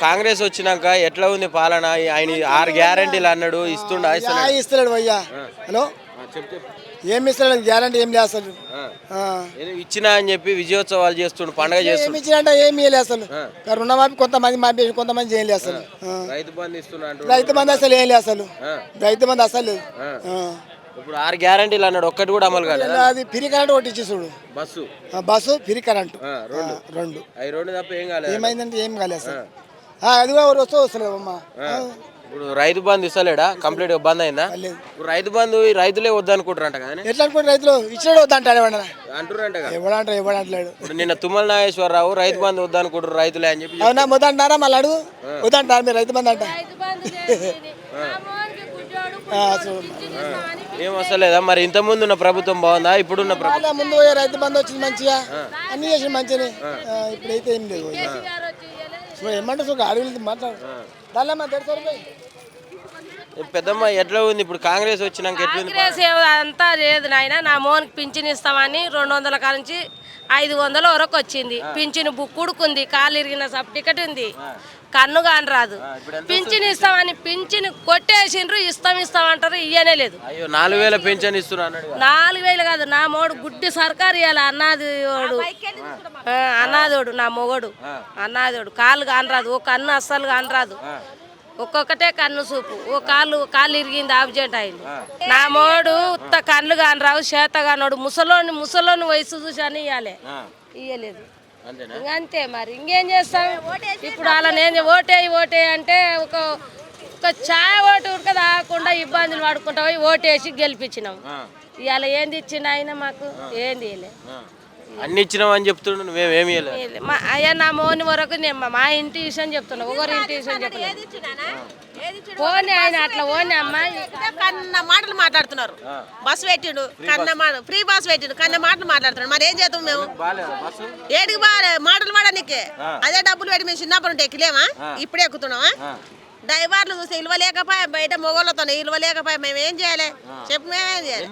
కాంగ్రెస్ వచ్చినాక ఎట్లా ఉంది పాలన? ఆయన 6 గ్యారెంటీలు అన్నాడు, ఇస్తున్నాడు అయ్యా. హలో, ఏమి ఇస్తున్నాడు? గ్యారంటీ ఏం లేదు అసలు. ఇచ్చినా అని చెప్పి విజయోత్సవాలు చేస్తుండు, పండుగ చేస్తుండు. ఏమి ఇచ్చినట్ట ఏమి లేదు అసలు. రుణమాఫీ కొంతమంది మాపేసి కొంతమంది చేయలేదు అసలు. రైతు బంధు ఇస్తున్నాడు, రైతు బంధు అసలు ఏం లేదు అసలు. రైతు బంధు అసలు లేదు. ఇప్పుడు 6 గ్యారెంటీలు అన్నాడు, ఒక్కటి కూడా అమలు కాలేదు. అది ఫ్రీ కరెంట్ ఒకటి ఇచ్చి చూడు. బస్సు ఫ్రీ కరెంట్ 2 తప్ప ఏం కాలేదు. ఏమైందంటే ఏం కాలేదు అసలు. అది కూడా వస్తలేదు అమ్మా. ఇప్పుడు రైతు బంధు ఇస్తలేడా? కంప్లీట్ బంద్ అయిందా? ఇప్పుడు రైతు బంధు రైతులే వద్దనుకుంటారంట కదా. ఎట్లా అనుకుంటే రైతులు ఇచ్చాడు వద్దంటాడు అంటారంట. ఎవడంటలేడు. ఇప్పుడు నిన్న తుమ్మల నాగేశ్వరరావు రైతు బంధు వద్దనుకుంటారు రైతులే అని చెప్పి. అవునా, వద్దంటారా? మళ్ళీ అడుగు. వద్దంటారు మీరు రైతు బంధు అంట. ఏం వస్తలేదా? మరి ఇంత ముందు ఉన్న ప్రభుత్వం బాగుందా? ఇప్పుడున్న ప్రభుత్వం? ముందు రైతు బంధు వచ్చింది మంచిగా, అన్ని చేసింది మంచిగా. ఇప్పుడైతే ఏం లేదు. ఏమంటే అడవి మాట్లాడు. పెద్దమ్మ ఎట్లా ఉంది ఇప్పుడు కాంగ్రెస్ వచ్చినాక? కాంగ్రెస్ అంతా లేదు నాయన. నా మోనికి పింఛన్ ఇస్తామని 200 కానించి 500 వరకు వచ్చింది. పింఛన్ బుక్ ఉడుకుంది, కాలు ఇరిగిన సర్టిఫికెట్ ఉంది, కన్ను కాని రాదు. పింఛన్ ఇస్తామని పింఛన్ కొట్టేసిండ్రు. ఇస్తామంటారు, ఇయ్యనే లేదు. 4000 పింఛన్ ఇస్తున్నారు. 4000 కాదు, నా మోడు గుడ్డి సర్కారు ఇవ్వాలి. అన్నాదోడు నా మొగడు అన్నాదోడు. కాలు కానరాదు, ఓ కన్ను అస్సలు కానరాదు. ఒక్కొక్కటే కన్ను చూపు. ఓ కాలు ఇరిగింది, ఆబ్జెంట్ అయింది. నా మోడు ఉత్త కళ్ళు కానరావు, చేత కానోడు. ముసలోని వయసు చూసి అని ఇయ్యలేదు. అంతే మరి ఇంకేం చేస్తాం. ఇప్పుడు అలా నేను ఓటే అంటే ఒక ఛాయ్ ఓటు ఉడక తాగకుండా ఇబ్బందులు పడుకుంటా పోయి ఓటేసి గెలిపించినాం. ఇవాళ ఏంది ఇచ్చిండు ఆయన మాకు? ఏంది ఇవ్వలే. అన్ని ఇచ్చినావు అని చెప్తున్నాడు, నువ్వేమేమి అయ్యా నా మోని వరకు మా ఇంటి విషయం చెప్తున్నా, ఒకరి ఇంటి విషయం చెప్తున్నా. పోనీ ఆయన అట్లా పోనీ అమ్మాయి కన్న మాటలు మాట్లాడుతున్నారు. బస్సు పెట్టిండు, ఫ్రీ బస్ పెట్టిండు, కన్న మాటలు మాట్లాడుతున్నాడు. మరి ఏం చేద్దాం మేము? ఏడికి మాటలు పడనికే అదే డబ్బులు పెట్టి మేము చిన్నప్పుడు ఉంటే ఎక్కలేమా? ఇప్పుడే ఎక్కుతున్నామా? డ్రైవర్లు చూసి ఇల్వ లేకపోయా, బయట మొగోళ్ళతో ఇల్వ లేకపోయా, మేము ఏం చేయాలి చెప్పు? మేమేం చేయాలి?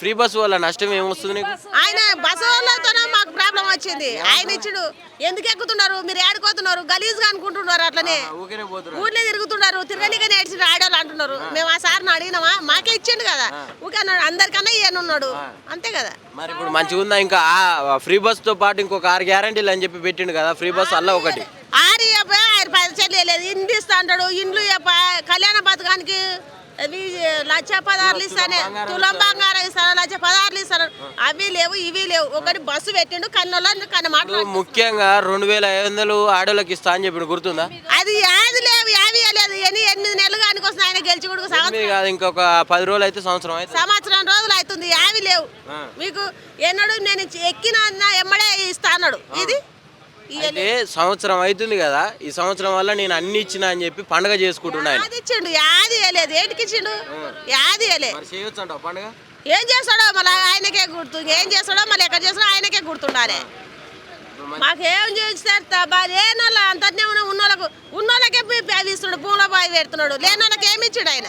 ఫ్రీ బస్సు వల్ల నష్టం ఏమొస్తుంది? ఆయన బస్సు వాళ్ళతోనే మాకు ప్రాబ్లం వచ్చింది. ఆయన ఇచ్చుడు. ఎందుకు ఎక్కుతున్నారు మీరు? ఏడుకోతున్నారు, గలీజ్గా అనుకుంటున్నారు. అట్లనే ఊర్లో తిరుగుతున్నారు, తిరగలిగా నేర్చి ఆడవాళ్ళు అంటున్నారు. మేము ఆ సార్ని అడిగినామా? మాకే ఇచ్చిండు కదా. ఊకే అన్నాడు, అందరికన్నా ఈయనున్నాడు, అంతే కదా. మరి ఇప్పుడు మంచిగా ఉందా? ఇంకా ఫ్రీ బస్ తో పాటు ఇంకొక 6 గ్యారెంటీలు అని చెప్పి పెట్టిండు కదా. ఫ్రీ బస్ అలా ఒకటి 6 పైసలు లేదు, ఇండ్లు ఇస్తా అంటాడు. ఇండ్లు కళ్యాణ పథకానికి 1,16,000 ఇస్తానే, తులం బంగారం ఇస్తాను, 1,16,000 ఇస్తాను. అవి లేవు, ఇవి లేవు. ఒకటి బస్సు పెట్టిండు, కన్న మాట. ముఖ్యంగా 2500 ఆడోళ్ళకి ఇస్తా అని చెప్పి గుర్తుందా? అది యాది లేవు, యావి లేదు. 8 నెలలు కానికొస్తుంది ఆయన గెలిచి కూడా. ఇంకొక 10 రోజులు అయితే సంవత్సరం రోజులు అవుతుంది. యావి లేవు మీకు. ఎన్నడు నేను ఎక్కిన ఎమ్మడే ఇస్తా అన్నాడు. ఇది సంవత్సరం అవుతుంది కదా. ఈ సంవత్సరం వల్ల నేను అన్ని ఇచ్చినా అని చెప్పి పండుగ చేసుకుంటున్నాను. ఇచ్చిండు, యాది వేయలేదు. ఏంటికి ఇచ్చిండు? యాది వేయలే. పండుగ ఏం చేస్తాడో మళ్ళీ ఆయనకే గుర్తు. ఏం చేస్తాడో మళ్ళీ ఎక్కడ చేస్తాడో ఆయనకే గుర్తుండాలి. మాకేం చేస్తారు? లేనోళ్ళ అంతనే ఉన్నోళ్ళకే అవి ఇస్తున్నాడు, భూమిలో బావి పెడుతున్నాడు. లేనోళ్ళకి ఏమిచ్చిండు ఆయన?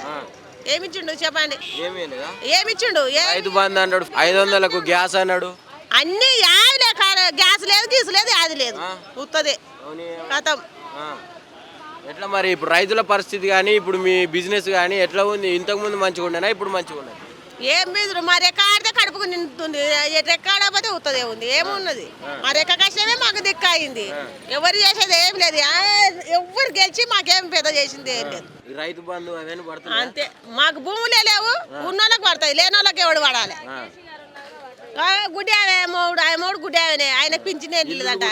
ఏమిచ్చిండు చెప్పండి? ఏమిచ్చిండు? 500కు గ్యాస్ అన్నాడు. అన్ని యాదిలే, గ్యాస్ లేదు, గీసు లేదు, యాది లేదు, ఉత్తదే కథం. ఎట్లా మరి ఇప్పుడు రైతుల పరిస్థితి కానీ, ఇప్పుడు మీ బిజినెస్ కానీ ఎట్లా ఉంది? ఇంతకు ముందు మంచిగా ఉండేనా, ఇప్పుడు మంచిగా ఉన్నది? ఏం బిజు మా రెక్క ఆడితే కడుపుకు నిండుతుంది, రెక్క ఆడకపోతే ఉత్తదే ఉంది. ఏమున్నది? మా రెక్క కష్టమే మాకు దిక్కు అయింది. ఎవరు చేసేది ఏం లేదు. ఎవరు గెలిచి మాకేం పెద్ద చేసింది ఏం లేదు. రైతు బంధు అంతే. మాకు భూములే లేవు, ఉన్నోళ్ళకి పడతాయి, లేనోళ్ళకి ఎవడు పడాలి. గుడ్డి మూడు గుడ్డి ఆయన పింఛనే ఇల్లుదంట.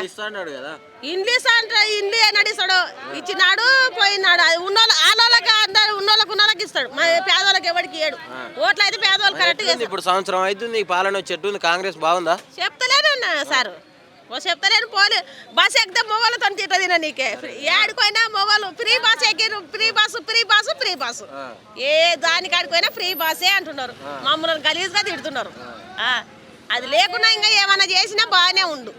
ఇండ్లు ఇస్తా అంటారు. ఇండ్లు ఏనాడు ఇస్తాడు? ఇచ్చినాడు, పోయినాడు. ఉన్నోళ్ళకి అందరు ఉన్నోళ్ళకి ఇస్తాడు, పేదవాళ్ళకి ఎవరికి ఇయ్యడు. ఓట్లు అయితే పేదవాళ్ళు కరెక్ట్. ఇప్పుడు సంవత్సరం అవుతుంది పాలన చెట్టు. కాంగ్రెస్ బాగుందా? చెప్తలేను సార్, చెప్తలేను. పోలే బస్సు ఎక్కితే మొగోళ్ళతో తిట్టదిన నీకే. ఏడుకోయినా మొగోళ్ళు ఫ్రీ బస్ ఎక్కిరు, ఫ్రీ బస్సు. ఏ దానికాడిపోయినా ఫ్రీ బస్సే అంటున్నారు. మమ్మల్ని గలీజ్గా తిడుతున్నారు. అది లేకుండా ఇంకా ఏమైనా చేసినా బాగానే ఉండు.